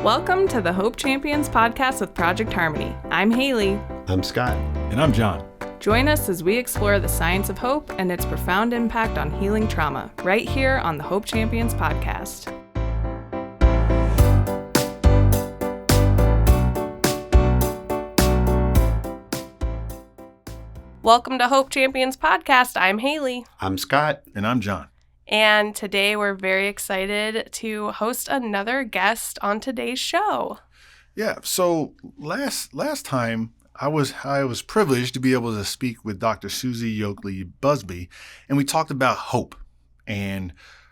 Welcome to the Hope Champions podcast with Project Harmony. I'm Hailey. I'm Scott. And I'm John. Join us as we explore the science of hope and its profound impact on healing trauma, right here on the Hope Champions podcast. Welcome to Hope Champions podcast. I'm Hailey. I'm Scott. And I'm John. And today we're very excited to host another guest on today's show. Yeah, so last time I was privileged to be able to speak with Dr. Susie Yoakley Busby, and we talked about hope and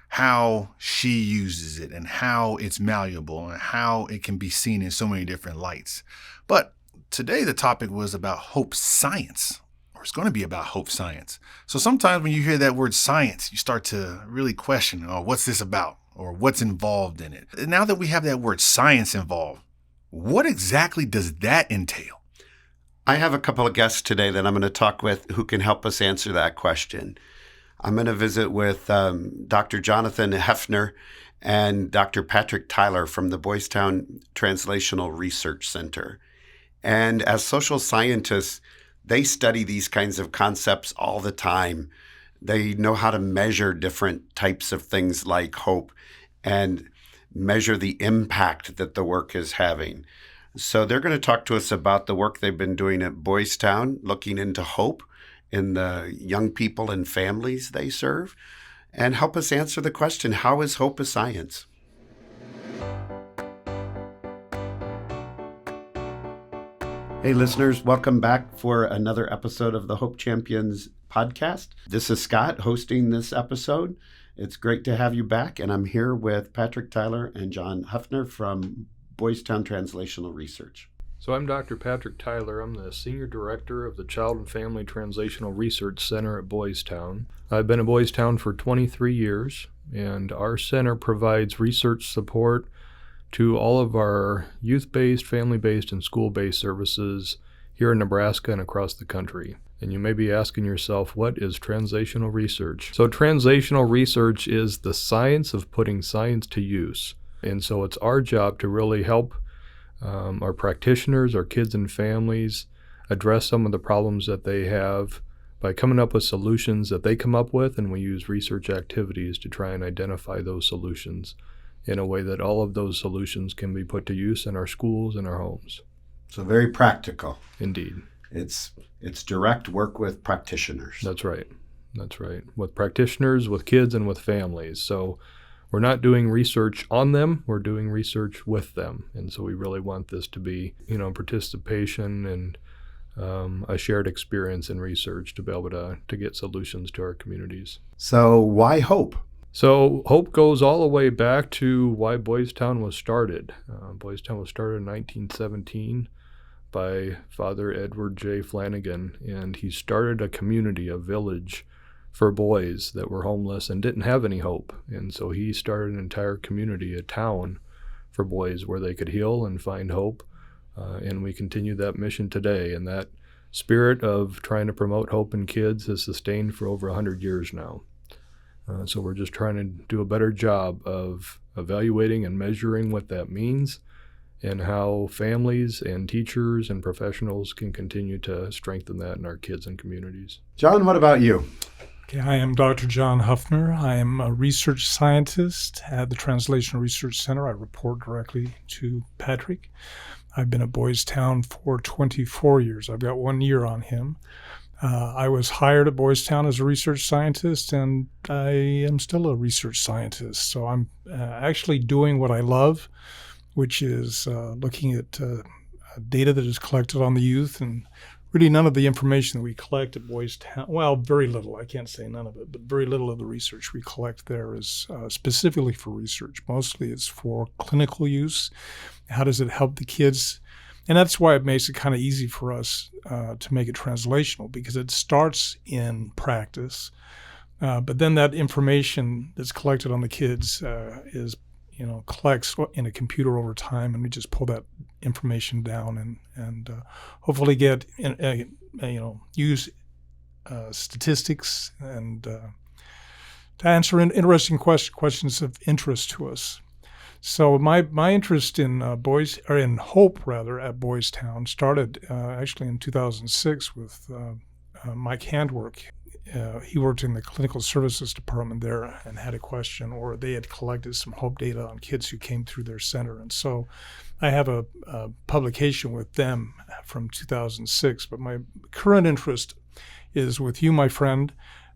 how she uses it and how it's malleable and how it can be seen in so many different lights. But today the topic was about hope science. Or it's going to be about hope science. So sometimes when you hear that word science, you start to really question, oh, what's this about? Or what's involved in it? And now that we have that word science involved, what exactly does that entail? I have a couple of guests today that I'm going to talk with who can help us answer that question. I'm going to visit with Dr. Jonathan Huefner and Dr. Patrick Tyler from the Boys Town Translational Research Center. And as social scientists, they study these kinds of concepts all the time. They know how to measure different types of things like hope and measure the impact that the work is having. So they're going to talk to us about the work they've been doing at Boys Town, looking into hope in the young people and families they serve, and help us answer the question, how is hope a science? Hey, listeners, welcome back for another episode of the Hope Champions podcast. This is Scott hosting this episode. It's great to have you back, and I'm here with Patrick Tyler and John Huefner from Boys Town Translational Research. So I'm Dr. Patrick Tyler. I'm the Senior Director of the Child and Family Translational Research Center at Boys Town. I've been at Boys Town for 23 years, and our center provides research support to all of our youth-based, family-based, and school-based services here in Nebraska and across the country. And you may be asking yourself, what is translational research? So translational research is the science of putting science to use. And so it's our job to really help our practitioners, our kids and families address some of the problems that they have by coming up with solutions that they come up with, and we use research activities to try and identify those solutions in a way that all of those solutions can be put to use in our schools and our homes. So very practical. Indeed. It's direct work with practitioners. That's right. That's right. With practitioners, with kids, and with families. So we're not doing research on them, we're doing research with them. And so we really want this to be, participation and a shared experience in research to be able to get solutions to our communities. So why hope? So hope goes all the way back to why Boys Town was started. Boys Town was started in 1917 by Father Edward J. Flanagan, and he started a community, a village for boys that were homeless and didn't have any hope. And so he started an entire community, a town for boys where they could heal and find hope. And we continue that mission today. And that spirit of trying to promote hope in kids has sustained for over 100 years now. So we're just trying to do a better job of evaluating and measuring what that means and how families and teachers and professionals can continue to strengthen that in our kids and communities. John, what about you? Okay, I am Dr. John Huefner. I am a research scientist at the Translational Research Center. I report directly to Patrick. I've been at Boys Town for 24 years. I've got 1 year on him. I was hired at Boys Town as a research scientist, and I am still a research scientist. So I'm actually doing what I love, which is looking at data that is collected on the youth, and really none of the information that we collect at Boys Town, well, very little, I can't say none of it, but very little of the research we collect there is specifically for research. Mostly it's for clinical use. How does it help the kids? And that's why it makes it kind of easy for us to make it translational, because it starts in practice. But then that information that's collected on the kids is, collects in a computer over time, and we just pull that information down and hopefully get, use statistics and to answer interesting questions of interest to us. So my interest in hope at Boys Town started actually in 2006 with Mike Handwork. He worked in the clinical services department there and had a question, or they had collected some hope data on kids who came through their center. And so I have a publication with them from 2006, but my current interest is with you, my friend,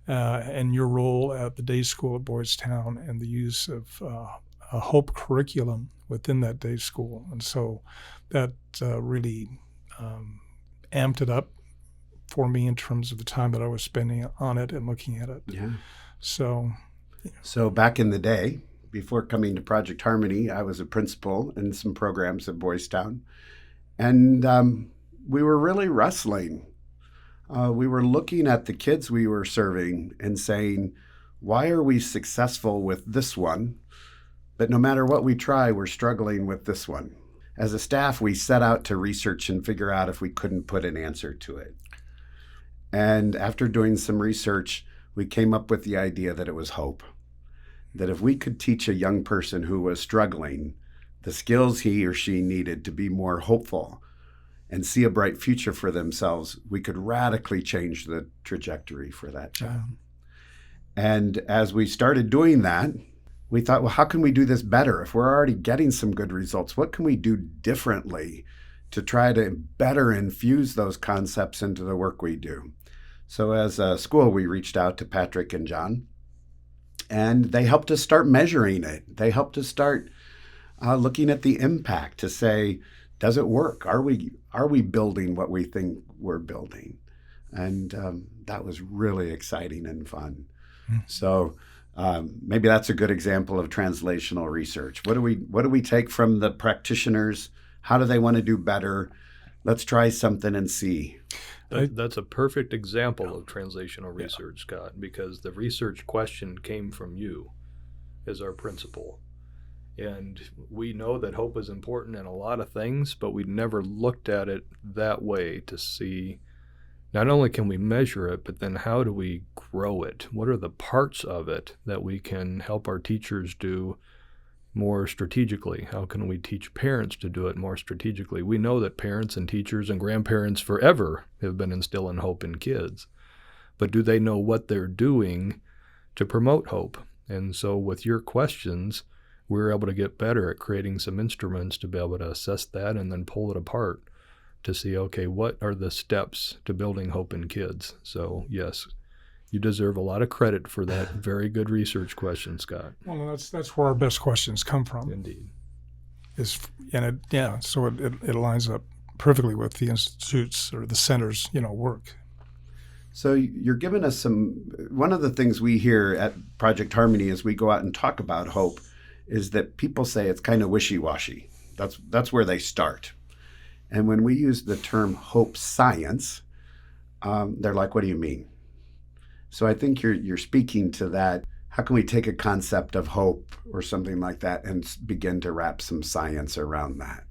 and your role at the day school at Boys Town and the use of a hope curriculum within that day school. And so that really amped it up for me in terms of the time that I was spending on it and looking at it. Yeah. So back in the day, before coming to Project Harmony, I was a principal in some programs at Boys Town. And we were really wrestling. We were looking at the kids we were serving and saying, why are we successful with this one? But no matter what we try, we're struggling with this one. As a staff, we set out to research and figure out if we couldn't put an answer to it. And after doing some research, we came up with the idea that it was hope. That if we could teach a young person who was struggling the skills he or she needed to be more hopeful and see a bright future for themselves, we could radically change the trajectory for that child. And as we started doing that, we thought, well, how can we do this better? If we're already getting some good results, what can we do differently to try to better infuse those concepts into the work we do? So as a school, we reached out to Patrick and John, and they helped us start measuring it. They helped us start looking at the impact to say, does it work? Are we building what we think we're building? And that was really exciting and fun. So maybe that's a good example of translational research. What do we take from the practitioners? How do they want to do better? Let's try something and see. That's a perfect example of translational research, Scott, because the research question came from you as our principal. And we know that hope is important in a lot of things, but we never looked at it that way to see not only can we measure it, but then how do we grow it? What are the parts of it that we can help our teachers do more strategically? How can we teach parents to do it more strategically? We know that parents and teachers and grandparents forever have been instilling hope in kids, but do they know what they're doing to promote hope? And so with your questions, we were able to get better at creating some instruments to be able to assess that and then pull it apart to see, okay, what are the steps to building hope in kids? So yes, you deserve a lot of credit for that very good research question, Scott. Well, that's where our best questions come from. Indeed. So it lines up perfectly with the institute's or the center's work. So you're giving us one of the things we hear at Project Harmony as we go out and talk about hope is that people say it's kind of wishy-washy. That's where they start. And when we use the term hope science, they're like, what do you mean? So I think you're speaking to that. How can we take a concept of hope or something like that and begin to wrap some science around that?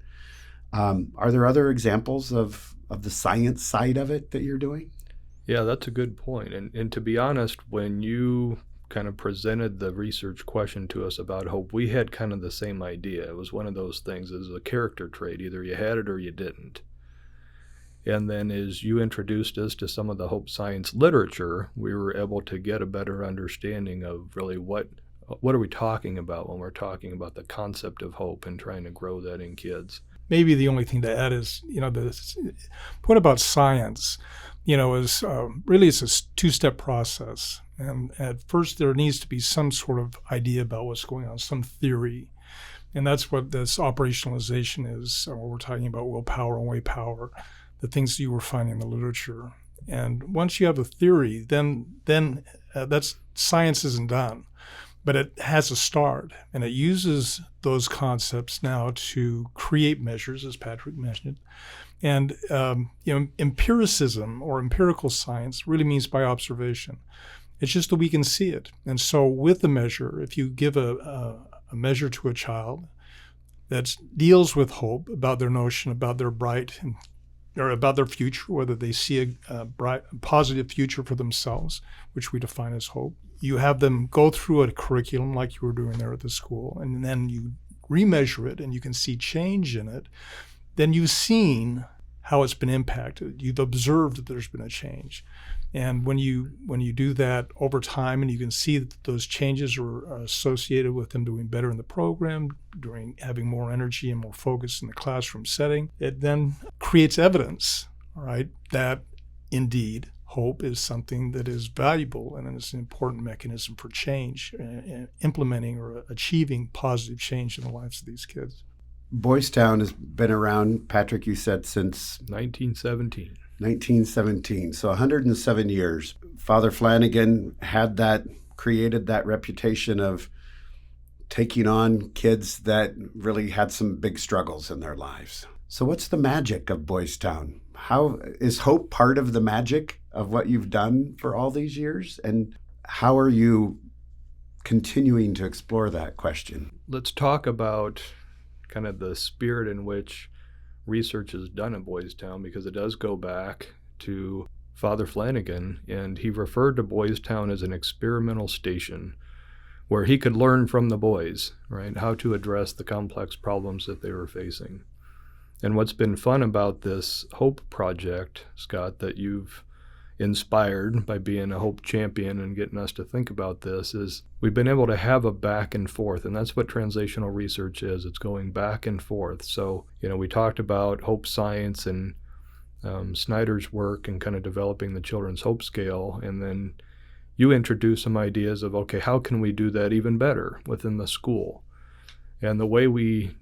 Are there other examples of the science side of it that you're doing? Yeah, that's a good point. And to be honest, when you kind of presented the research question to us about hope, we had kind of the same idea. It was one of those things. It was a character trait. Either you had it or you didn't. And then as you introduced us to some of the hope science literature, we were able to get a better understanding of really what are we talking about when we're talking about the concept of hope and trying to grow that in kids. Maybe the only thing to add is, the point about science, is really it's a two-step process. And at first there needs to be some sort of idea about what's going on, some theory. And that's what this operationalization is, what we're talking about, willpower and way power, the things you were finding in the literature. And once you have a theory, then that's science isn't done. But it has a start, and it uses those concepts now to create measures, as Patrick mentioned. And empiricism or empirical science really means by observation. It's just that we can see it. And so with the measure, if you give a measure to a child that deals with hope, about their notion, about their or about their future, whether they see a bright, positive future for themselves, which we define as hope, you have them go through a curriculum like you were doing there at the school, and then you remeasure it and you can see change in it, then you've seen how it's been impacted. You've observed that there's been a change. And when you do that over time and you can see that those changes are associated with them doing better in the program, having more energy and more focus in the classroom setting, it then creates evidence, right, that indeed hope is something that is valuable and is an important mechanism for change and implementing or achieving positive change in the lives of these kids. Boys Town has been around, Patrick, you said, since 1917. 1917, so 107 years. Father Flanagan created that reputation of taking on kids that really had some big struggles in their lives. So what's the magic of Boys Town? How is hope part of the magic of what you've done for all these years? And how are you continuing to explore that question? Let's talk about kind of the spirit in which research is done at Boys Town, because it does go back to Father Flanagan, and he referred to Boys Town as an experimental station where he could learn from the boys, right, how to address the complex problems that they were facing. And what's been fun about this Hope project, Scott, that you've inspired by being a Hope champion and getting us to think about this, is we've been able to have a back and forth, and that's what translational research is. It's going back and forth. So, we talked about Hope Science and Snyder's work and kind of developing the Children's Hope Scale, and then you introduced some ideas of, okay, how can we do that even better within the school? And the way we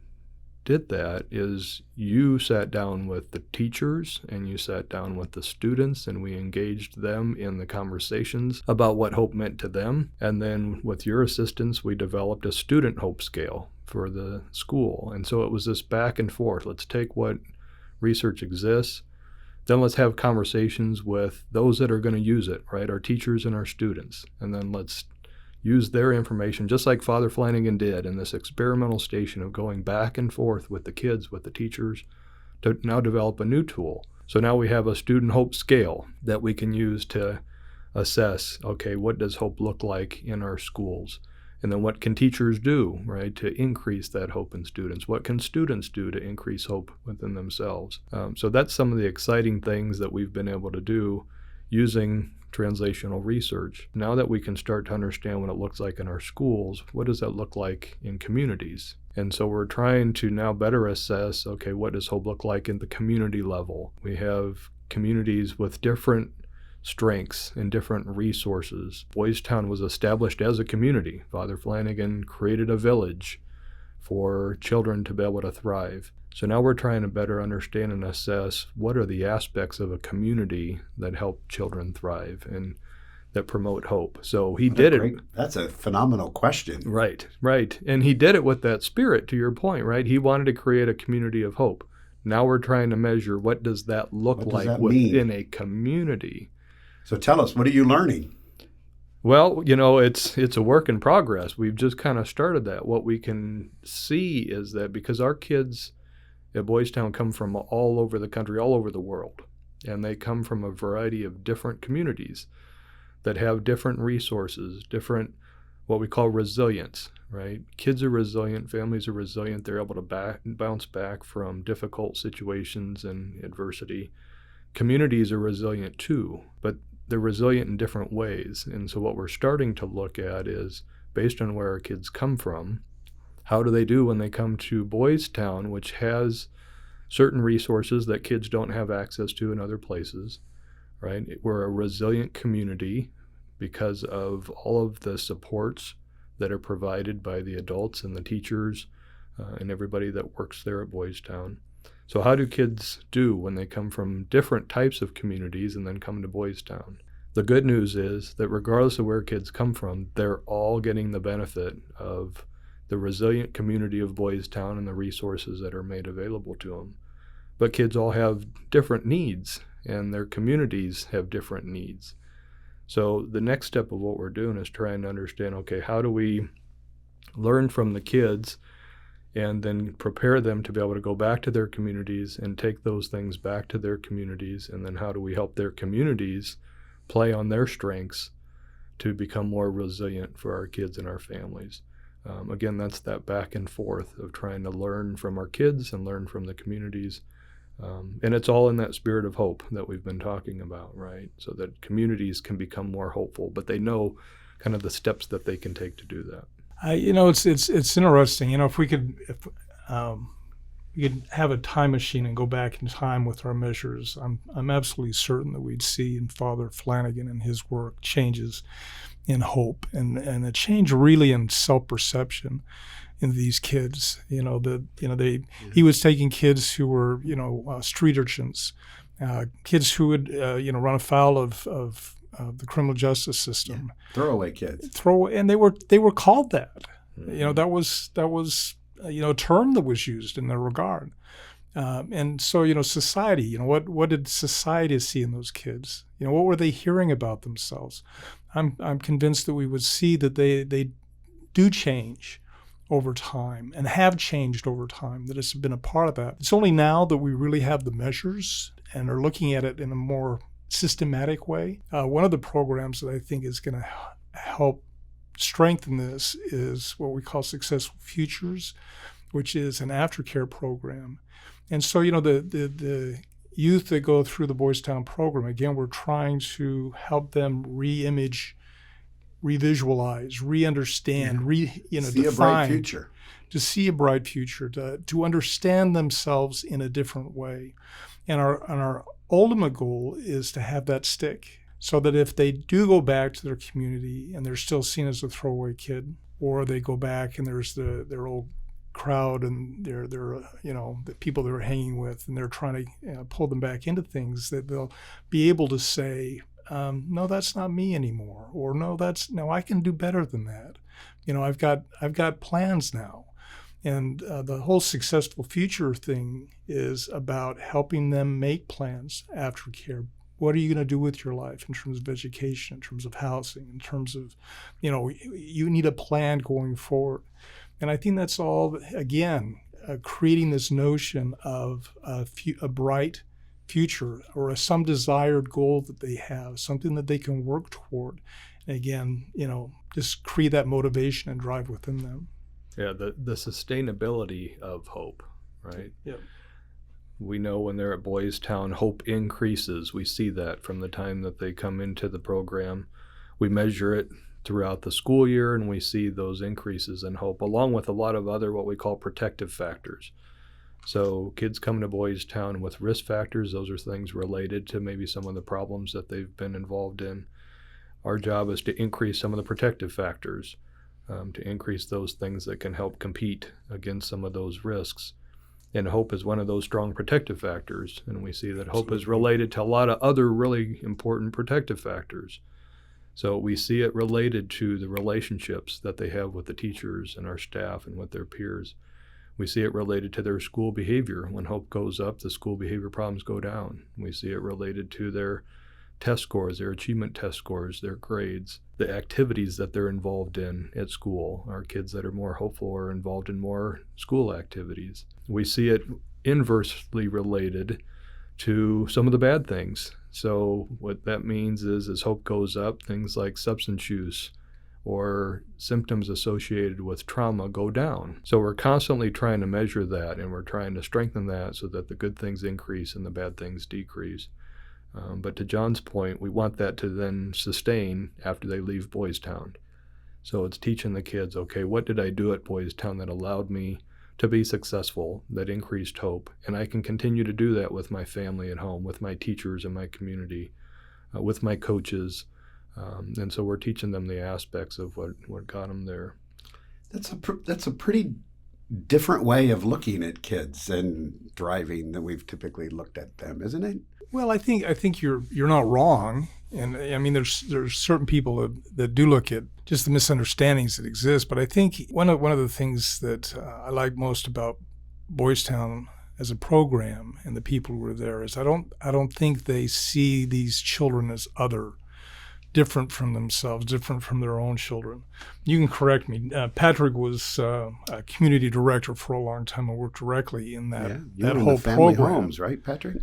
did that is you sat down with the teachers and you sat down with the students, and we engaged them in the conversations about what hope meant to them. And then with your assistance, we developed a student hope scale for the school. And so it was this back and forth. Let's take what research exists, then let's have conversations with those that are going to use it, right? Our teachers and our students. And then let's use their information, just like Father Flanagan did in this experimental station of going back and forth with the kids, with the teachers, to now develop a new tool. So now we have a student hope scale that we can use to assess, okay, what does hope look like in our schools? And then what can teachers do, right, to increase that hope in students? What can students do to increase hope within themselves? So that's some of the exciting things that we've been able to do using translational research. Now that we can start to understand what it looks like in our schools, what does that look like in communities? And so we're trying to now better assess, okay, what does hope look like in the community level? We have communities with different strengths and different resources. Boys Town was established as a community. Father Flanagan created a village for children to be able to thrive. So now we're trying to better understand and assess what are the aspects of a community that help children thrive and that promote hope. So he did it. That's a phenomenal question. Right. And he did it with that spirit, to your point, right? He wanted to create a community of hope. Now we're trying to measure what does that look like within a community. So tell us, what are you learning? Well, it's a work in progress. We've just kind of started that. What we can see is that because our kids at Boys Town come from all over the country, all over the world, and they come from a variety of different communities that have different resources, different what we call resilience, right? Kids are resilient, families are resilient, they're able to bounce back from difficult situations and adversity. Communities are resilient too, but they're resilient in different ways. And so what we're starting to look at is, based on where our kids come from, how do they do when they come to Boys Town, which has certain resources that kids don't have access to in other places, right? We're a resilient community because of all of the supports that are provided by the adults and the teachers and everybody that works there at Boys Town. So how do kids do when they come from different types of communities and then come to Boys Town? The good news is that regardless of where kids come from, they're all getting the benefit of the resilient community of Boys Town and the resources that are made available to them. But kids all have different needs, and their communities have different needs. So the next step of what we're doing is trying to understand, okay, how do we learn from the kids and then prepare them to be able to go back to their communities and take those things back to their communities, and then how do we help their communities play on their strengths to become more resilient for our kids and our families? Again, that's that back and forth of trying to learn from our kids and learn from the communities. And it's all in that spirit of hope that we've been talking about, right? So that communities can become more hopeful, but they know kind of the steps that they can take to do that. It's interesting. If we could have a time machine and go back in time with our measures, I'm absolutely certain that we'd see in Father Flanagan and his work changes in hope and a change really in self-perception in these kids. He was taking kids who were street urchins, kids who would run afoul of the criminal justice system, Throwaway kids. And they were called that. That was a term that was used in their regard. And so, society, what did society see in those kids? What were they hearing about themselves? I'm convinced that we would see that they do change over time and have changed over time, that it's been a part of that. It's only now that we really have the measures and are looking at it in a more systematic way. One of the programs that I think is going to help strengthen this is what we call Successful Futures, which is an aftercare program. And so, the youth that go through the Boys Town program, again, we're trying to help them re-image, revisualize, re-understand, see define, a bright future. To see a bright future, to understand themselves in a different way. And our ultimate goal is to have that stick, so that if they do go back to their community and they're still seen as a throwaway kid, or they go back and there's their old crowd and they're the people they're hanging with, and they're trying to pull them back into things, that they'll be able to say, no, that's not me anymore, or no, I can do better than that. I've got plans now. And the whole Successful Future thing is about helping them make plans after care. What are you going to do with your life in terms of education, in terms of housing, in terms of, you need a plan going forward. And I think that's all, again, creating this notion of a bright future, or some desired goal that they have, something that they can work toward. And again, just create that motivation and drive within them. Yeah, the sustainability of hope, right? Yep. We know when they're at Boys Town, hope increases. We see that from the time that they come into the program. We measure it throughout the school year, and we see those increases in hope, along with a lot of other what we call protective factors. So kids come to Boys Town with risk factors. Those are things related to maybe some of the problems that they've been involved in. Our job is to increase some of the protective factors, to increase those things that can help compete against some of those risks. And hope is one of those strong protective factors. And we see that hope is related to a lot of other really important protective factors. So we see it related to the relationships that they have with the teachers and our staff and with their peers. We see it related to their school behavior. When hope goes up, the school behavior problems go down. We see it related to their test scores, their achievement test scores, their grades, the activities that they're involved in at school. Our kids that are more hopeful are involved in more school activities. We see it inversely related to some of the bad things. So what that means is, as hope goes up, things like substance use or symptoms associated with trauma go down. So we're constantly trying to measure that, and we're trying to strengthen that so that the good things increase and the bad things decrease. But to John's point, we want that to then sustain after they leave Boys Town. So it's teaching the kids, okay, what did I do at Boys Town that allowed me to be successful, that increased hope? And I can continue to do that with my family at home, with my teachers in my community, with my coaches. And so we're teaching them the aspects of what got them there. That's a pretty different way of looking at kids and driving than we've typically looked at them, isn't it? Well, I think you're not wrong, and I mean there's certain people that do look at just the misunderstandings that exist. But I think one of the things that I like most about Boys Town as a program and the people who are there is I don't think they see these children as other, different from themselves, different from their own children. You can correct me. Patrick was a community director for a long time and worked directly in that whole family program. Homes, right, Patrick?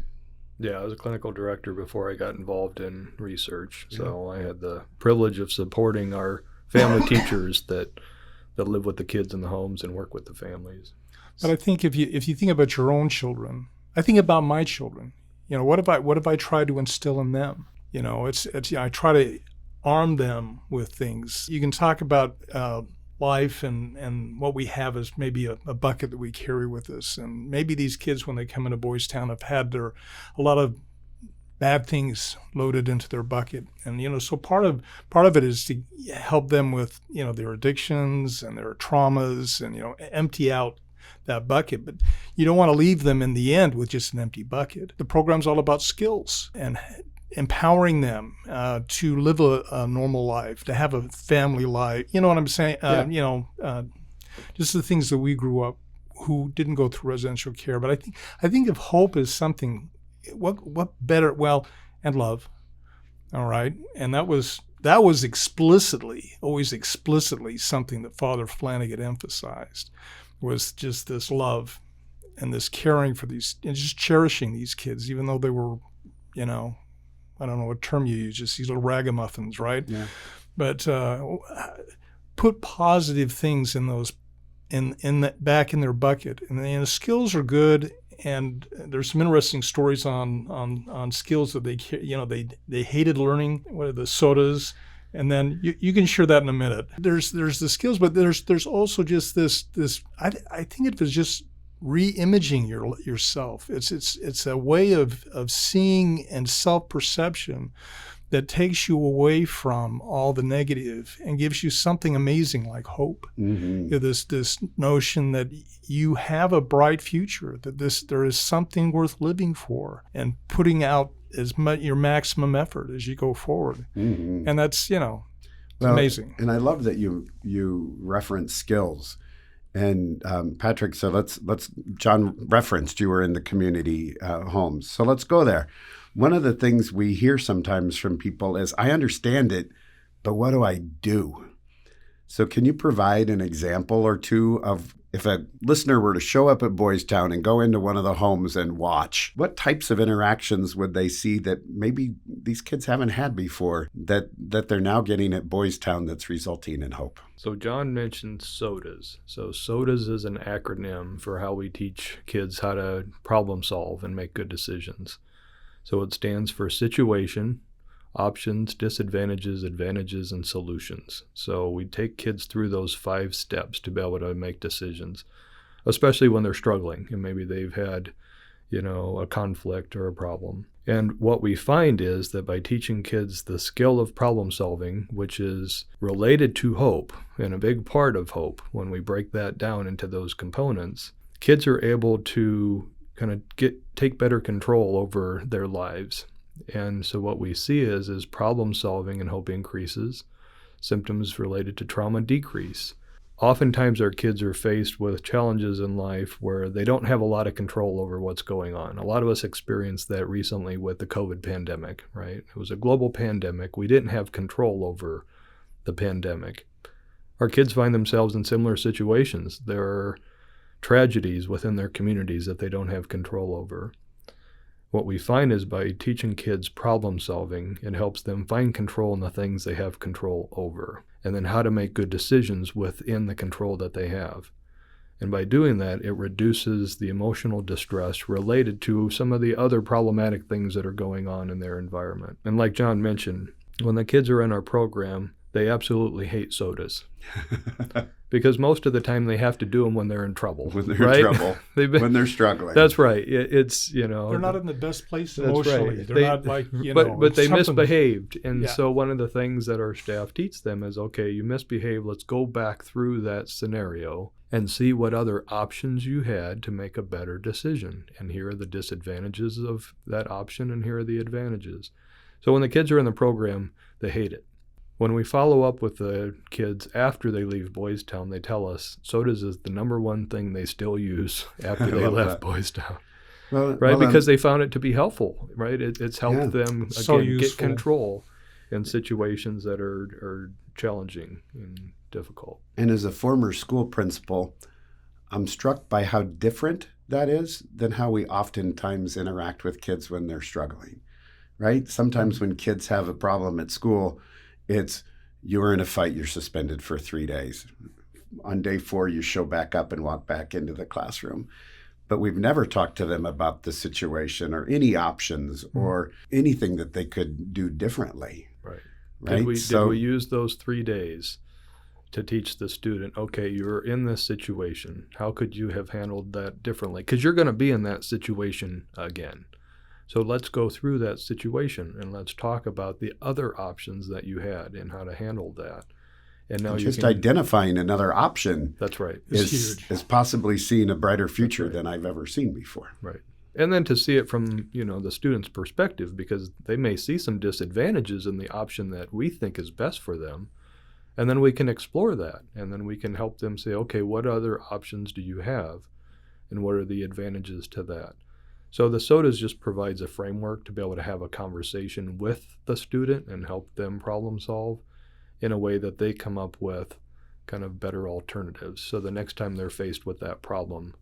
Yeah, I was a clinical director before I got involved in research. So I had the privilege of supporting our family teachers that that live with the kids in the homes and work with the families. But I think if you think about your own children, I think about my children. What have I tried to instill in them? It's I try to arm them with things. You can talk about life and what we have is maybe a bucket that we carry with us, and maybe these kids when they come into Boys Town have had a lot of bad things loaded into their bucket, and so part of it is to help them with their addictions and their traumas, and empty out that bucket. But you don't want to leave them in the end with just an empty bucket. The program's all about skills and empowering them to live a normal life, to have a family life. You know what I'm saying? Just the things that we grew up who didn't go through residential care. But I think if hope is something, what better? Well, and love. All right, and that was always explicitly something that Father Flanagan emphasized, was just this love and this caring for these and just cherishing these kids, even though they were, I don't know what term you use, just these little ragamuffins, right? Yeah. But put positive things in those, back in their bucket, and the skills are good. And there's some interesting stories on skills that they hated learning. What are the sodas? And then you can share that in a minute. There's the skills, but there's also just this. I think it was just re-imaging yourself. It's a way of seeing and self-perception that takes you away from all the negative and gives you something amazing like hope. Mm-hmm. This notion that you have a bright future, that there is something worth living for, and putting out as much your maximum effort as you go forward. Mm-hmm. And that's amazing. And I love that you reference skills. And Patrick, so let's John referenced you were in the community homes, so let's go there. One of the things we hear sometimes from people is, I understand it, but what do I do? So can you provide an example or two of, if a listener were to show up at Boys Town and go into one of the homes and watch, what types of interactions would they see that maybe these kids haven't had before that they're now getting at Boys Town that's resulting in hope? So John mentioned SOTAs. So SOTAs is an acronym for how we teach kids how to problem solve and make good decisions. So it stands for situation, options, disadvantages, advantages, and solutions. So we take kids through those 5 steps to be able to make decisions, especially when they're struggling and maybe they've had, a conflict or a problem. And what we find is that by teaching kids the skill of problem solving, which is related to hope and a big part of hope, when we break that down into those components, kids are able to kind of take better control over their lives. And so what we see is problem solving and hope increases, symptoms related to trauma decrease. Oftentimes our kids are faced with challenges in life where they don't have a lot of control over what's going on. A lot of us experienced that recently with the COVID pandemic, right? It was a global pandemic. We didn't have control over the pandemic. Our kids find themselves in similar situations. There are tragedies within their communities that they don't have control over. What we find is by teaching kids problem solving, it helps them find control in the things they have control over, and then how to make good decisions within the control that they have. And by doing that, it reduces the emotional distress related to some of the other problematic things that are going on in their environment. And like John mentioned, when the kids are in our program, they absolutely hate sodas. Because most of the time they have to do them when they're in trouble. When they're right? in trouble. When they're struggling. That's right. It's, they're not in the best place that's emotionally. right. They're not like, But they misbehaved. And so one of the things that our staff teach them is, okay, you misbehaved. Let's go back through that scenario and see what other options you had to make a better decision. And here are the disadvantages of that option, and here are the advantages. So when the kids are in the program, they hate it. When we follow up with the kids after they leave Boys Town, they tell us sodas is the number one thing they still use after they left Boys Town. Because they found it to be helpful, right? It's helped them, again, get control in situations that are challenging and difficult. And as a former school principal, I'm struck by how different that is than how we oftentimes interact with kids when they're struggling, right? Sometimes when kids have a problem at school, it's, you were in a fight, you're suspended for 3 days. on day 4, you show back up and walk back into the classroom. But we've never talked to them about the situation or any options or anything that they could do differently. Right. Right. Did we use those 3 days to teach the student, okay, you're in this situation. How could you have handled that differently? Because you're going to be in that situation again. So let's go through that situation and let's talk about the other options that you had and how to handle that. And now just identifying another option. That's right. Is possibly seeing a brighter future than I've ever seen before. Right. And then to see it from, the student's perspective, because they may see some disadvantages in the option that we think is best for them. And then we can explore that. And then we can help them say, okay, what other options do you have? And what are the advantages to that? So the SOTAs just provides a framework to be able to have a conversation with the student and help them problem solve in a way that they come up with kind of better alternatives. So the next time they're faced with that problem,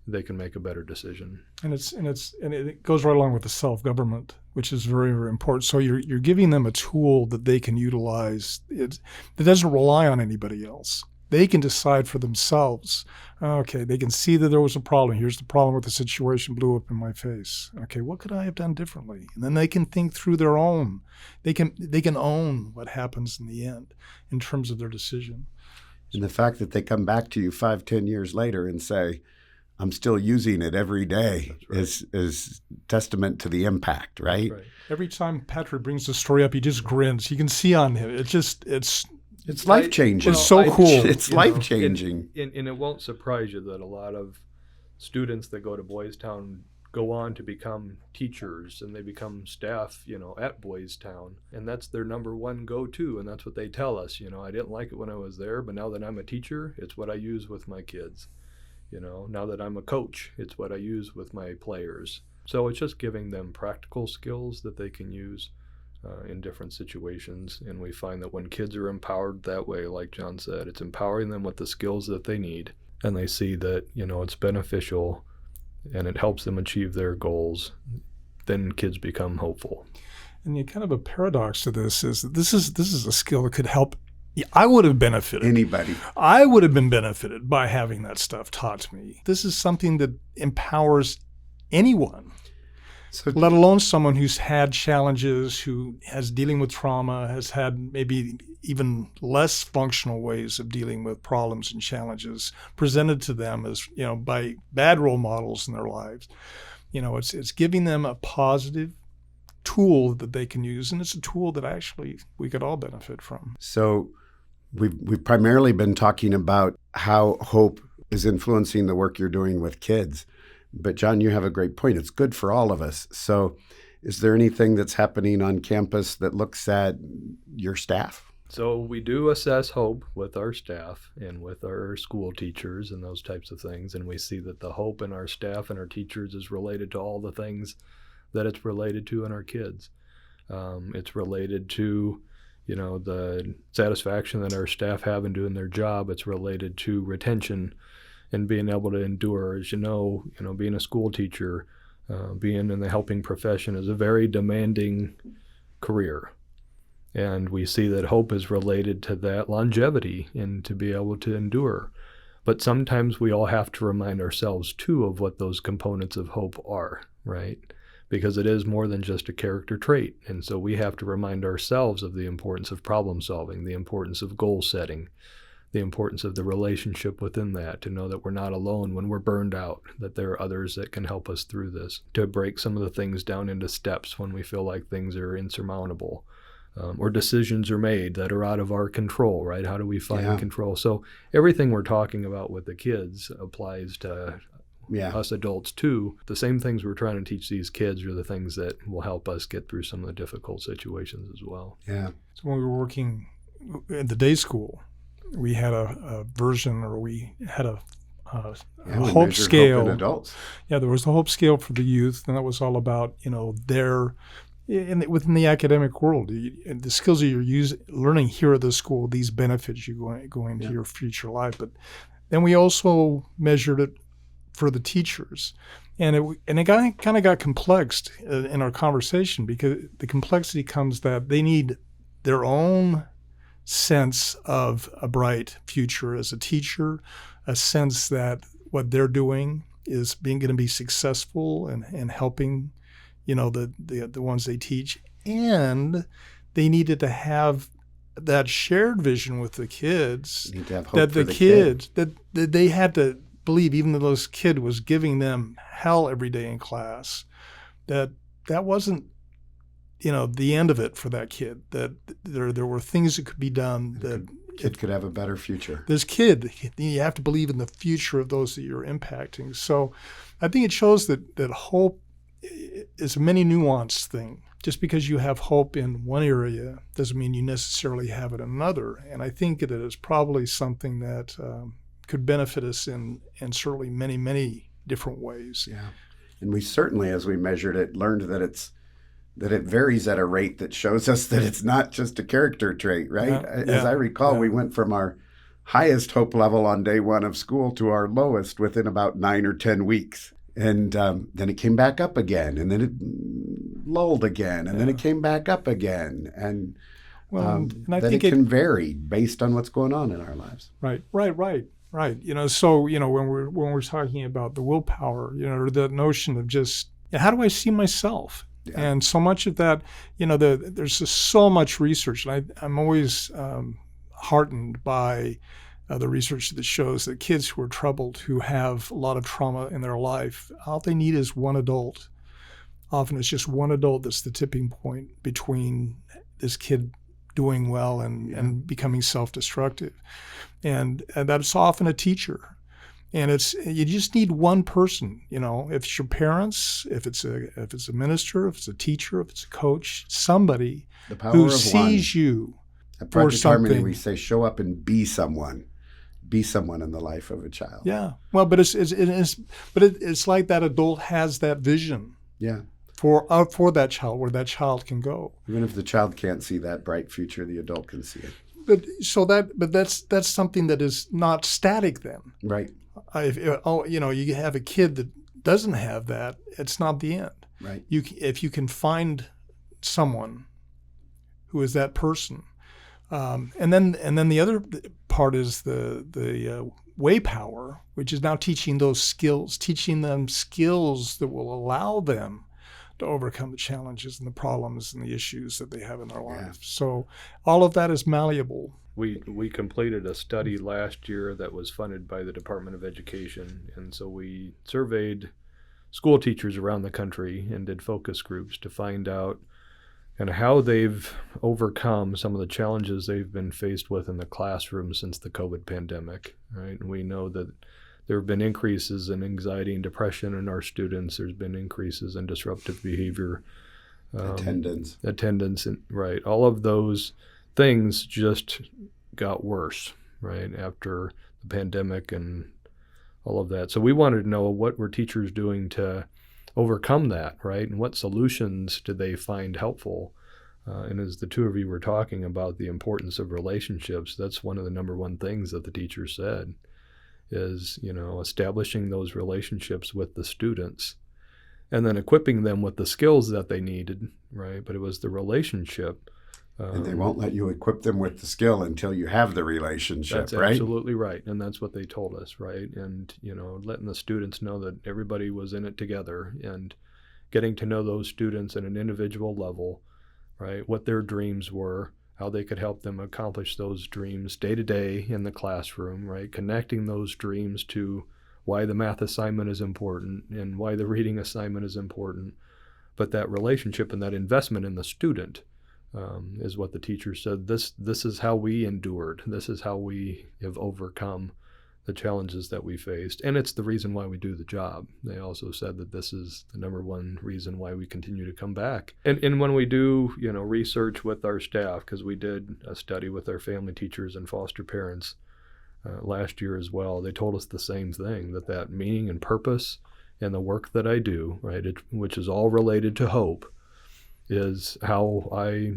they can make a better decision. And it goes right along with the self-government, which is very, very important. So you're giving them a tool that they can utilize. That doesn't rely on anybody else. They can decide for themselves. Okay, they can see that there was a problem. Here's the problem with the situation, blew up in my face. Okay, what could I have done differently? And then they can think through their own. They can own what happens in the end in terms of their decision. And the fact that they come back to you 5-10 years later and say, I'm still using it every day, is testament to the impact, right? Right. Every time Patrick brings the story up, he just grins. You can see on him. It's life-changing. It's so cool. It's life-changing. And it won't surprise you that a lot of students that go to Boys Town go on to become teachers, and they become staff, at Boys Town. And that's their number one go-to, and that's what they tell us. I didn't like it when I was there, but now that I'm a teacher, it's what I use with my kids. Now that I'm a coach, it's what I use with my players. So it's just giving them practical skills that they can use in different situations. And we find that when kids are empowered that way, like John said, it's empowering them with the skills that they need. And they see that, it's beneficial and it helps them achieve their goals. Then kids become hopeful. And kind of a paradox to this is that this is a skill that could help. I would have benefited. Anybody. I would have been benefited by having that stuff taught to me. This is something that empowers anyone, let alone someone who's had challenges, who has dealing with trauma, has had maybe even less functional ways of dealing with problems and challenges presented to them as, by bad role models in their lives. It's giving them a positive tool that they can use, and it's a tool that actually we could all benefit from. So we've primarily been talking about how hope is influencing the work you're doing with kids. But John, you have a great point. It's good for all of us. So is there anything that's happening on campus that looks at your staff? So we do assess hope with our staff and with our school teachers and those types of things. And we see that the hope in our staff and our teachers is related to all the things that it's related to in our kids. It's related to, the satisfaction that our staff have in doing their job. It's related to retention and being able to endure. As being a school teacher, being in the helping profession is a very demanding career. And we see that hope is related to that longevity and to be able to endure. But sometimes we all have to remind ourselves, too, of what those components of hope are, right? Because it is more than just a character trait. And so we have to remind ourselves of the importance of problem solving, the importance of goal setting, the importance of the relationship within that, to know that we're not alone when we're burned out, that there are others that can help us through this, to break some of the things down into steps when we feel like things are insurmountable, or decisions are made that are out of our control, right? How do we find control? So everything we're talking about with the kids applies to us adults too. The same things we're trying to teach these kids are the things that will help us get through some of the difficult situations as well. Yeah. So when we were working at the day school, we had a version, or we had a hope scale. Hope in adults. Yeah, there was the hope scale for the youth, and that was all about, their within the academic world, the skills that you're learning here at the school, these benefits you go into your future life. But then we also measured it for the teachers, and it kind of got complex in our conversation, because the complexity comes that they need their own sense of a bright future as a teacher, a sense that what they're doing is going to be successful and helping, the ones they teach. And they needed to have that shared vision with the kids. You need to have hope that for the kids, that they had to believe, even though those kid was giving them hell every day in class, that wasn't, the end of it for that kid, that there were things that could be done, that kid could have a better future. This kid, you have to believe in the future of those that you're impacting. So I think it shows that hope is a many nuanced thing. Just because you have hope in one area doesn't mean you necessarily have it in another. And I think it is probably something that could benefit us in certainly many, many different ways. Yeah. And we certainly, as we measured it, learned that it varies at a rate that shows us that it's not just a character trait, right? As I recall, we went from our highest hope level on day one of school to our lowest within about 9 or 10 weeks. And then it came back up again, and then it lulled again, and then it came back up again. And and I that think it can vary based on what's going on in our lives. Right. So, when we're talking about the willpower, or the notion of just, how do I see myself? Yeah. And so much of that, there's just so much research. And I'm always heartened by the research that shows that kids who are troubled, who have a lot of trauma in their life, all they need is one adult. Often it's just one adult that's the tipping point between this kid doing well and becoming self-destructive. And that's often a teacher. And you just need one person, if it's your parents, if it's a minister, if it's a teacher, if it's a coach, somebody who sees you At for Project something. Harmony, we say show up and be someone. Be someone in the life of a child. Yeah. Well, but it's like that adult has that vision. Yeah. For that child, where that child can go. Even if the child can't see that bright future, the adult can see it. But that's something that is not static then. Right. You have a kid that doesn't have that, it's not the end. Right. If you can find someone who is that person, and then the other part is the way power, which is now teaching them skills that will allow them to overcome the challenges and the problems and the issues that they have in their life. So all of that is malleable. We completed a study last year that was funded by the Department of Education, and so we surveyed school teachers around the country and did focus groups to find out kind of how they've overcome some of the challenges they've been faced with in the classroom since the COVID pandemic, right? And we know that there have been increases in anxiety and depression in our students. There's been increases in disruptive behavior. Attendance, and right. All of those things just got worse, right, after the pandemic and all of that. So we wanted to know what were teachers doing to overcome that, right? And what solutions did they find helpful? And as the two of you were talking about the importance of relationships, that's one of the number one things that the teacher said is, establishing those relationships with the students and then equipping them with the skills that they needed, right? But it was the relationship. And they won't let you equip them with the skill until you have the relationship, that's right? That's absolutely right. And that's what they told us, right? And, letting the students know that everybody was in it together and getting to know those students at an individual level, right? What their dreams were, how they could help them accomplish those dreams day to day in the classroom, right? Connecting those dreams to why the math assignment is important and why the reading assignment is important. But that relationship and that investment in the student is what the teacher said. This is how we endured. This is how we have overcome the challenges that we faced. And it's the reason why we do the job. They also said that this is the number one reason why we continue to come back. And when we do, research with our staff, because we did a study with our family teachers and foster parents last year as well, they told us the same thing, that meaning and purpose in the work that I do, right, which is all related to hope, is how I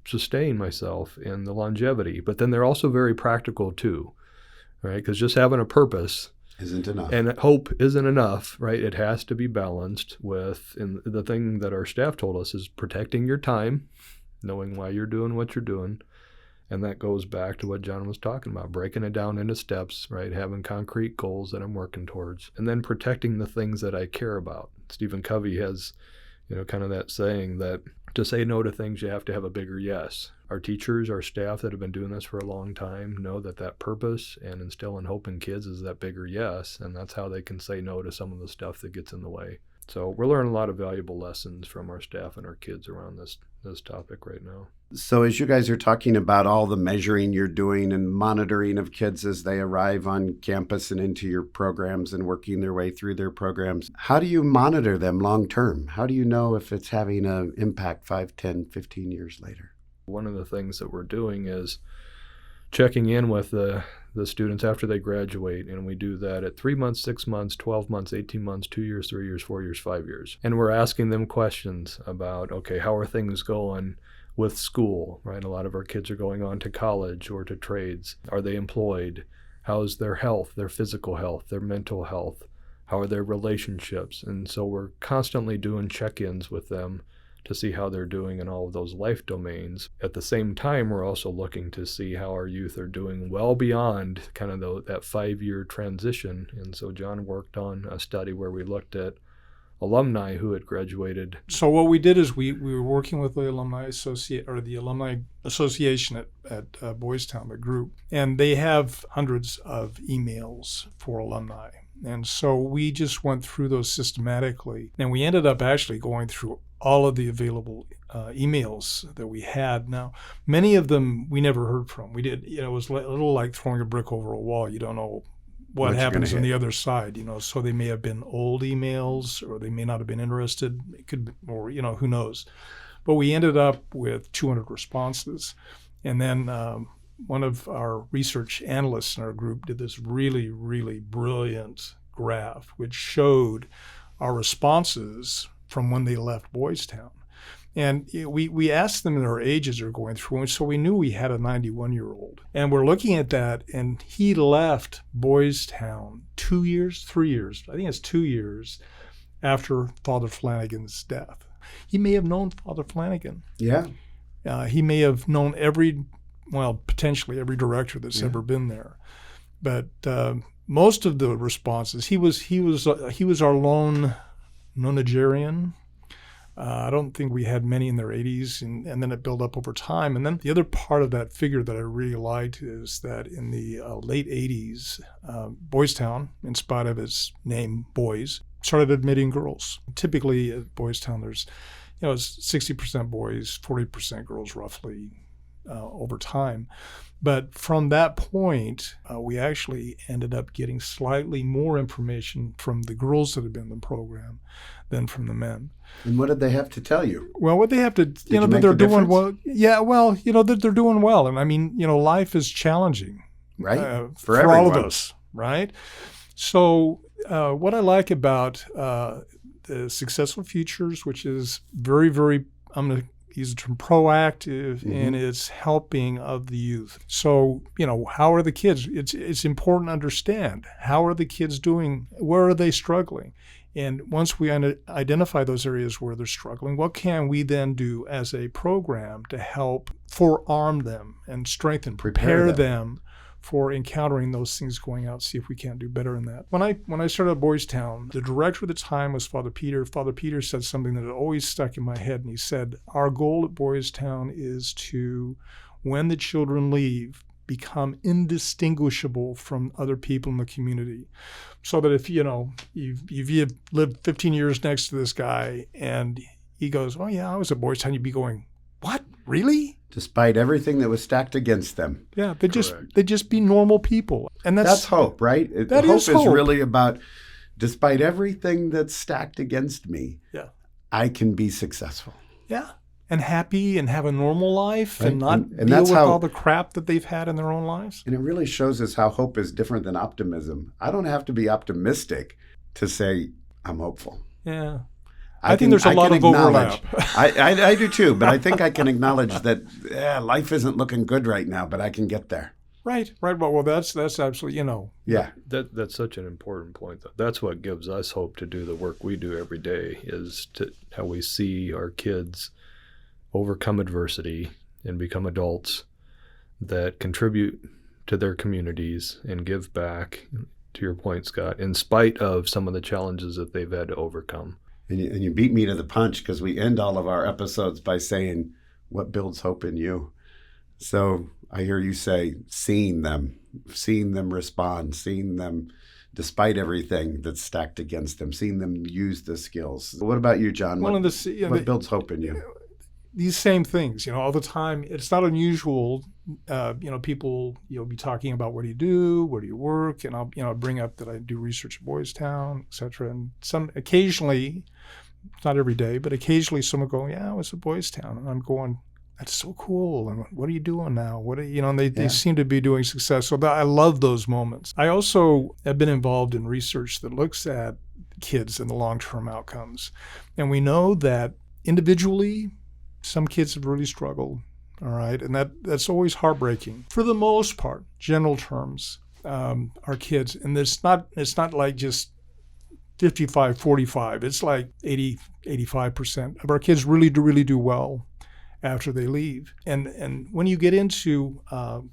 sustain myself in the longevity. But then they're also very practical too, right? Because just having a purpose isn't enough. And hope isn't enough, right? It has to be balanced with, and the thing that our staff told us is protecting your time, knowing why you're doing what you're doing, And that goes back to what John was talking about, breaking it down into steps, right? Having concrete goals that I'm working towards, and then protecting the things that I care about. Stephen Covey has, kind of that saying that to say no to things, you have to have a bigger yes. Our teachers, our staff that have been doing this for a long time know that purpose and instilling hope in kids is that bigger yes, and that's how they can say no to some of the stuff that gets in the way. So we're learning a lot of valuable lessons from our staff and our kids around this topic right now. So as you guys are talking about all the measuring you're doing and monitoring of kids as they arrive on campus and into your programs and working their way through their programs, how do you monitor them long term? How do you know if it's having an impact 5, 10, 15 years later? One of the things that we're doing is checking in with the students after they graduate, and we do that at 3 months, 6 months, 12 months, 18 months, 2 years, 3 years, 4 years, 5 years. And we're asking them questions about, okay, how are things going with school, right? A lot of our kids are going on to college or to trades. Are they employed? How's their health, their physical health, their mental health? How are their relationships? And so we're constantly doing check-ins with them to see how they're doing in all of those life domains. At the same time, we're also looking to see how our youth are doing well beyond kind of that 5-year transition. And so John worked on a study where we looked at alumni who had graduated. So what we did is we were working with the Alumni Association at Boys Town, the group, and they have hundreds of emails for alumni. And so we just went through those systematically, and we ended up actually going through all of the available emails that we had. Now, many of them we never heard from. We did, it was a little like throwing a brick over a wall. You don't know what happens on the other side, so they may have been old emails, or they may not have been interested. It could be, or, who knows. But we ended up with 200 responses. And then one of our research analysts in our group did this really, really brilliant graph, which showed our responses from when they left Boys Town. And we asked them their ages they're going through, and so we knew we had a 91-year-old. And we're looking at that, and he left Boys Town 2 years, 3 years, I think it's 2 years after Father Flanagan's death. He may have known Father Flanagan. Yeah. He may have known potentially every director that's ever been there. But most of the responses, he was our lone nonagerian. I don't think we had many in their 80s, and then it built up over time. And then the other part of that figure that I really liked is that in the late 80s, Boys Town, in spite of its name, Boys, started admitting girls. Typically at Boys Town, there's, it's 60% boys, 40% girls roughly over time. But from that point, we actually ended up getting slightly more information from the girls that had been in the program than from the men. And what did they have to tell you? Well, what they have to, that they're doing well. Yeah, well, that they're doing well. And I mean, life is challenging. Right. For everyone. All of us, right? So what I like about the Successful Futures, which is very, very, I'm going to use the term proactive in its helping of the youth. So, how are the kids? It's important to understand, how are the kids doing? Where are they struggling? And once we identify those areas where they're struggling, what can we then do as a program to help forearm them and strengthen, prepare them for encountering those things going out, see if we can't do better in that. When I started at Boys Town, the director at the time was Father Peter. Father Peter said something that had always stuck in my head, and he said, our goal at Boys Town is to, when the children leave, become indistinguishable from other people in the community. So that if you've lived 15 years next to this guy and he goes, oh yeah, I was at Boys Town, you'd be going, what, really? Despite everything that was stacked against them. Yeah, they just be normal people. And that's hope, right? That hope is hope. Is really about, despite everything that's stacked against me, I can be successful. Yeah. And happy and have a normal life, right? And not and deal with all the crap that they've had in their own lives. And it really shows us how hope is different than optimism. I don't have to be optimistic to say I'm hopeful. Yeah. I think there's a lot of overlap. I do too, but I think I can acknowledge that life isn't looking good right now, but I can get there. Right. Well, that's absolutely, Yeah. That's such an important point, though. That's what gives us hope to do the work we do every day, is how we see our kids overcome adversity and become adults that contribute to their communities and give back, to your point, Scott, in spite of some of the challenges that they've had to overcome. And you beat me to the punch, because we end all of our episodes by saying, what builds hope in you? So I hear you say, seeing them respond, seeing them despite everything that's stacked against them, seeing them use the skills. What about you, John? What builds hope in you? These same things, all the time. It's not unusual, people, be talking about, what do you do, where do you work, and I'll bring up that I do research at Boys Town, et cetera. And occasionally, not every day, but occasionally someone go, yeah, I was at Boys Town, and I'm going, that's so cool. And what are you doing now? And they seem to be doing success. So I love those moments. I also have been involved in research that looks at kids and the long-term outcomes. And we know that individually, some kids have really struggled, all right? And that's always heartbreaking. For the most part, general terms, our kids, and it's not like just 55, 45. It's like 80, 85% of our kids really do well after they leave. And when you get into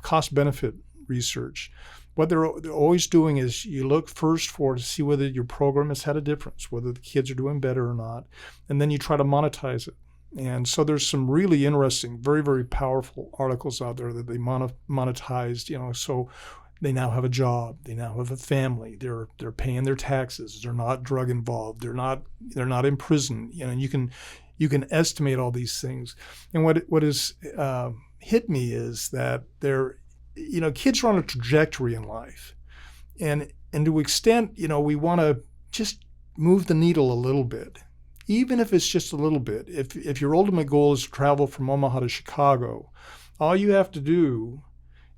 cost-benefit research, what they're always doing is you look first to see whether your program has had a difference, whether the kids are doing better or not, and then you try to monetize it. And so there's some really interesting, very, very powerful articles out there that they monetized, so they now have a job, they now have a family, they're paying their taxes, they're not drug involved, they're not in prison, and you can estimate all these things. And what has hit me is that kids are on a trajectory in life, and to extent, we want to just move the needle a little bit. Even if it's just a little bit, if your ultimate goal is to travel from Omaha to Chicago, all you have to do,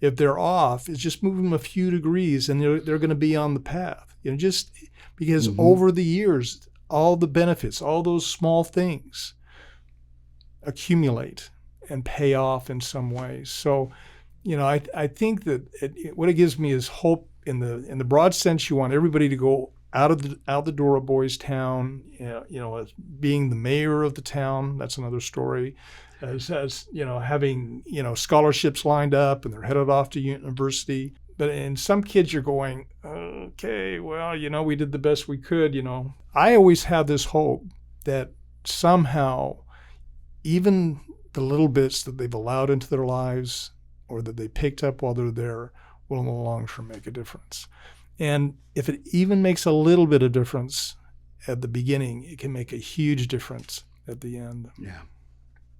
if they're off, is just move them a few degrees, and they're going to be on the path. Just because over the years, all the benefits, all those small things accumulate and pay off in some ways. So, I think that what it gives me is hope in the broad sense. You want everybody to go out the door of Boys Town, as being the mayor of the town. That's another story. As having scholarships lined up and they're headed off to university. But in some kids, you're going, okay, well, we did the best we could. I always have this hope that somehow, even the little bits that they've allowed into their lives or that they picked up while they're there will in the long term make a difference. And if it even makes a little bit of difference at the beginning, it can make a huge difference at the end. Yeah,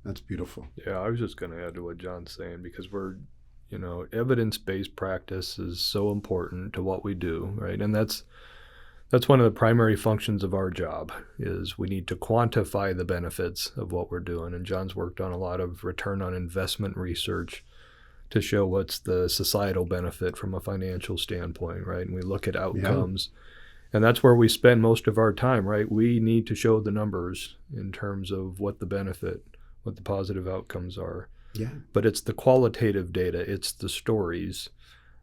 that's beautiful. Yeah, I was just going to add to what John's saying, because evidence-based practice is so important to what we do, right? And that's one of the primary functions of our job, is we need to quantify the benefits of what we're doing. And John's worked on a lot of return on investment research to show what's the societal benefit from a financial standpoint, right? And we look at outcomes. Yeah. And that's where we spend most of our time, right? We need to show the numbers in terms of what the benefit, what the positive outcomes are. Yeah. But it's the qualitative data, it's the stories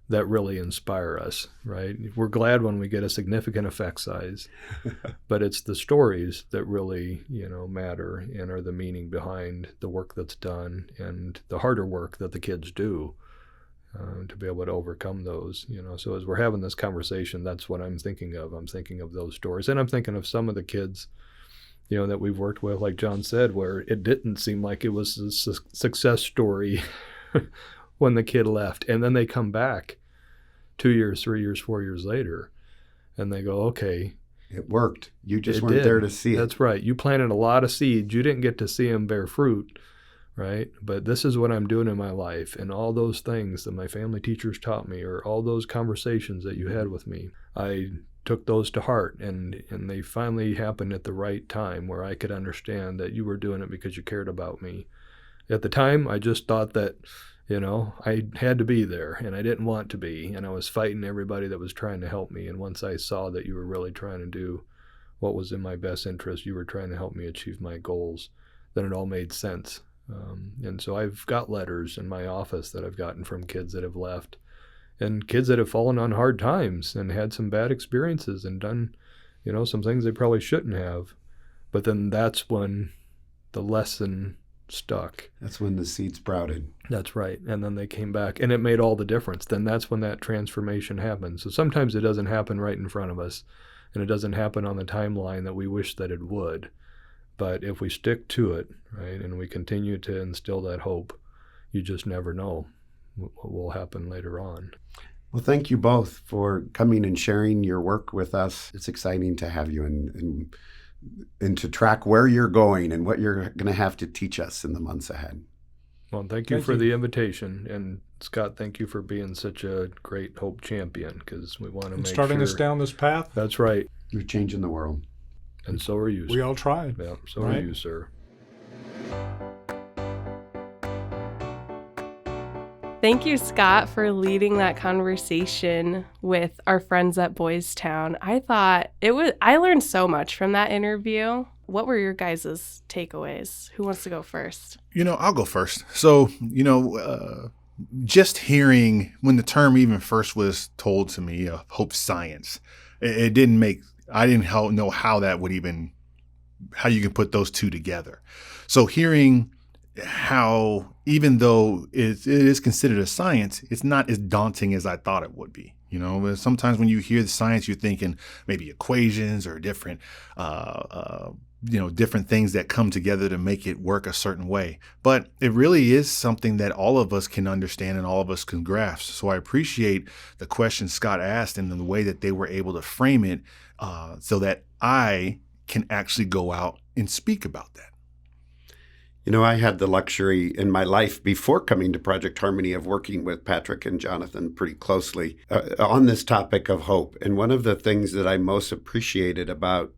that really inspire us, right? We're glad when we get a significant effect size, but it's the stories that really, matter and are the meaning behind the work that's done and the harder work that the kids do to be able to overcome those, So as we're having this conversation, that's what I'm thinking of. I'm thinking of those stories. And I'm thinking of some of the kids, that we've worked with, like John said, where it didn't seem like it was a success story when the kid left. And then they come back 2 years, 3 years, 4 years later, and they go, okay. It worked. You just weren't there to see it. That's right. You planted a lot of seeds. You didn't get to see them bear fruit, right? But this is what I'm doing in my life. And all those things that my family teachers taught me, or all those conversations that you had with me, I took those to heart. And they finally happened at the right time where I could understand that you were doing it because you cared about me. At the time, I just thought that, I had to be there, and I didn't want to be, and I was fighting everybody that was trying to help me. And once I saw that you were really trying to do what was in my best interest, you were trying to help me achieve my goals, then it all made sense. And so I've got letters in my office that I've gotten from kids that have left, and kids that have fallen on hard times and had some bad experiences and done, some things they probably shouldn't have. But then that's when the lesson stuck. That's when the seed sprouted. That's right. And then they came back, and it made all the difference. Then that's when that transformation happens. So sometimes it doesn't happen right in front of us, and it doesn't happen on the timeline that we wish that it would. But if we stick to it, right, and we continue to instill that hope, you just never know what will happen later on. Well, thank you both for coming and sharing your work with us. It's exciting to have you and to track where you're going and what you're going to have to teach us in the months ahead. Well, thank you for the invitation. And Scott, thank you for being such a great hope champion, because we want to make starting us down this path. That's right. You're changing the world. And so are you, sir. We all tried. Yeah, so right? are you, sir. Thank you, Scott, for leading that conversation with our friends at Boys Town. I learned so much from that interview. What were your guys' takeaways? Who wants to go first? I'll go first. So, just hearing when the term even first was told to me, hope science, it didn't make, I didn't know how that would even, how you can put those two together. So hearing how, even though it is considered a science, it's not as daunting as I thought it would be. Sometimes when you hear the science, you're thinking maybe equations or different, different things that come together to make it work a certain way. But it really is something that all of us can understand and all of us can grasp. So I appreciate the question Scott asked and the way that they were able to frame it so that I can actually go out and speak about that. I had the luxury in my life before coming to Project Harmony of working with Patrick and Jonathan pretty closely on this topic of hope. And one of the things that I most appreciated about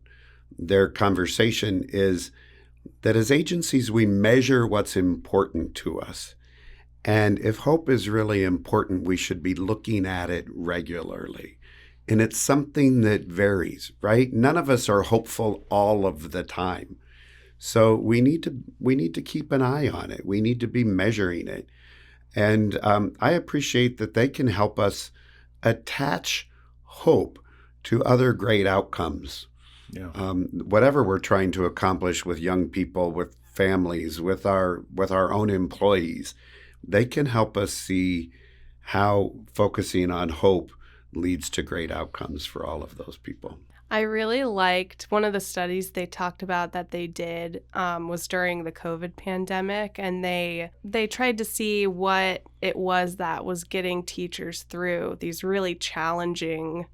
their conversation is that as agencies, we measure what's important to us. And if hope is really important, we should be looking at it regularly. And it's something that varies, right? None of us are hopeful all of the time. So we need to keep an eye on it. We need to be measuring it. And I appreciate that they can help us attach hope to other great outcomes. Yeah. Whatever we're trying to accomplish with young people, with families, with our own employees, they can help us see how focusing on hope leads to great outcomes for all of those people. I really liked one of the studies they talked about that they did was during the COVID pandemic, and they tried to see what it was that was getting teachers through these really challenging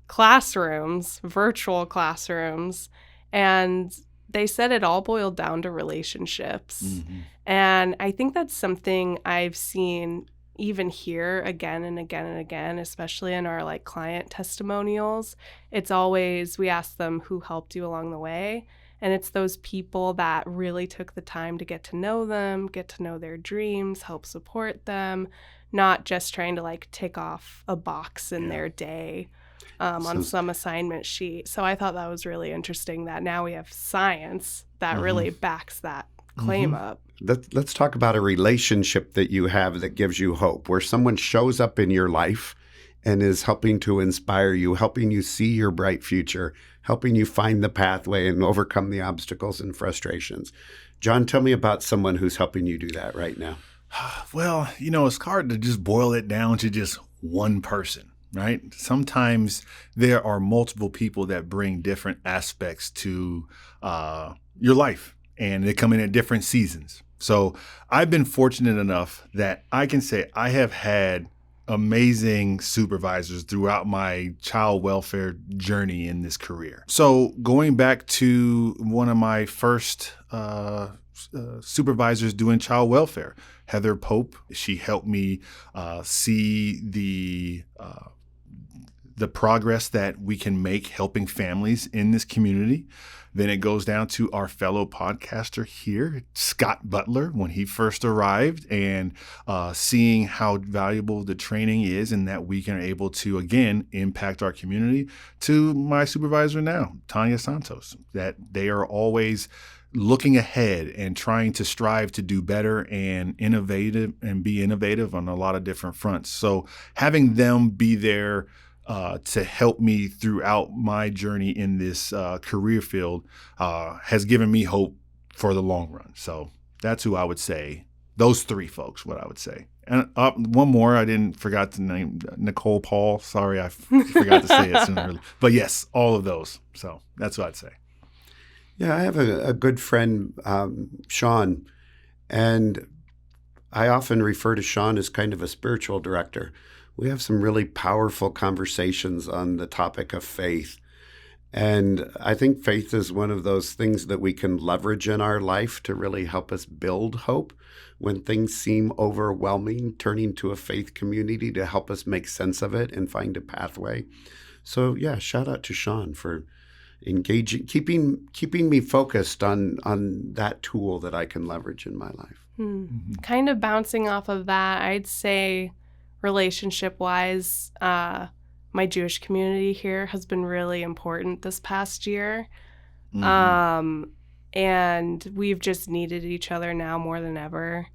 classrooms, virtual classrooms, and they said it all boiled down to relationships. Mm-hmm. And I think that's something I've seen even here again and again and again, especially in our client testimonials. It's always, we ask them who helped you along the way. And it's those people that really took the time to get to know them, get to know their dreams, help support them, not just trying to tick off a box in their day on some assignment sheet. So I thought that was really interesting that now we have science that really backs that claim up. Let's talk about a relationship that you have that gives you hope, where someone shows up in your life and is helping to inspire you, helping you see your bright future, helping you find the pathway and overcome the obstacles and frustrations. John, tell me about someone who's helping you do that right now. Well, it's hard to just boil it down to just one person, right? Sometimes there are multiple people that bring different aspects to your life, and they come in at different seasons. So I've been fortunate enough that I can say I have had amazing supervisors throughout my child welfare journey in this career. So going back to one of my first supervisors doing child welfare, Heather Pope, she helped me see the progress that we can make helping families in this community. Then it goes down to our fellow podcaster here, Scott Butler, when he first arrived, and seeing how valuable the training is and that we can able to, again, impact our community, to my supervisor now, Tanya Santos, that they are always looking ahead and trying to strive to do better and innovative and be innovative on a lot of different fronts. So having them be there to help me throughout my journey in this career field has given me hope for the long run. So That's who I would say. Those three folks, what I would say. And one more, I didn't forgot to name Nicole Paul. Sorry, I forgot to say it sooner. But yes, all of those. So that's what I'd say. Yeah, I have a good friend, Sean, and I often refer to Sean as kind of a spiritual director. We have some really powerful conversations on the topic of faith. And I think faith is one of those things that we can leverage in our life to really help us build hope when things seem overwhelming, turning to a faith community to help us make sense of it and find a pathway. So yeah, shout out to Sean for engaging, keeping me focused on that tool that I can leverage in my life. Kind of bouncing off of that, I'd say relationship-wise, my Jewish community here has been really important this past year. And we've just needed each other now more than ever.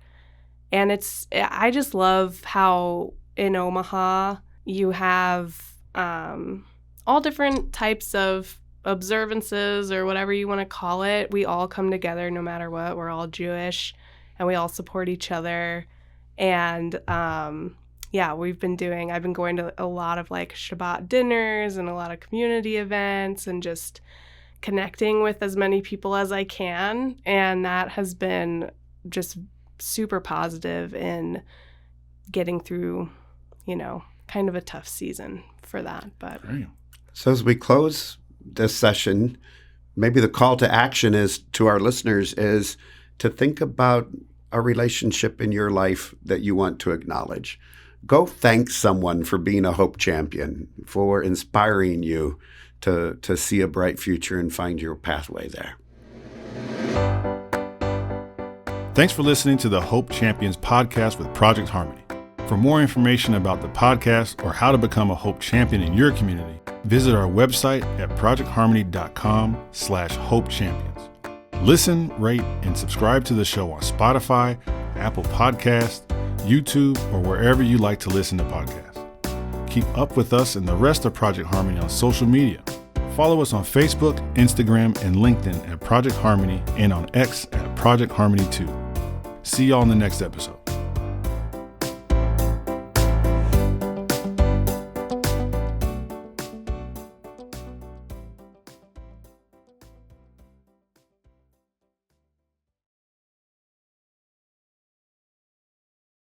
And I just love how in Omaha you have all different types of observances or whatever you want to call it. We all come together no matter what. We're all Jewish and we all support each other. And I've been going to a lot of like Shabbat dinners and a lot of community events and just connecting with as many people as I can. And that has been just super positive in getting through, kind of a tough season for that. But So as we close this session, maybe the call to action is to our listeners is to think about a relationship in your life that you want to acknowledge. Go thank someone for being a hope champion, for inspiring you to see a bright future and find your pathway there. Thanks for listening to the Hope Champions podcast with Project Harmony. For more information about the podcast or how to become a Hope Champion in your community, visit our website at projectharmony.com/Hope Champions. Listen, rate, and subscribe to the show on Spotify, Apple Podcasts, YouTube, or wherever you like to listen to podcasts. Keep up with us and the rest of Project Harmony on social media. Follow us on Facebook, Instagram, and LinkedIn at Project Harmony and on X at Project Harmony 2. See y'all in the next episode.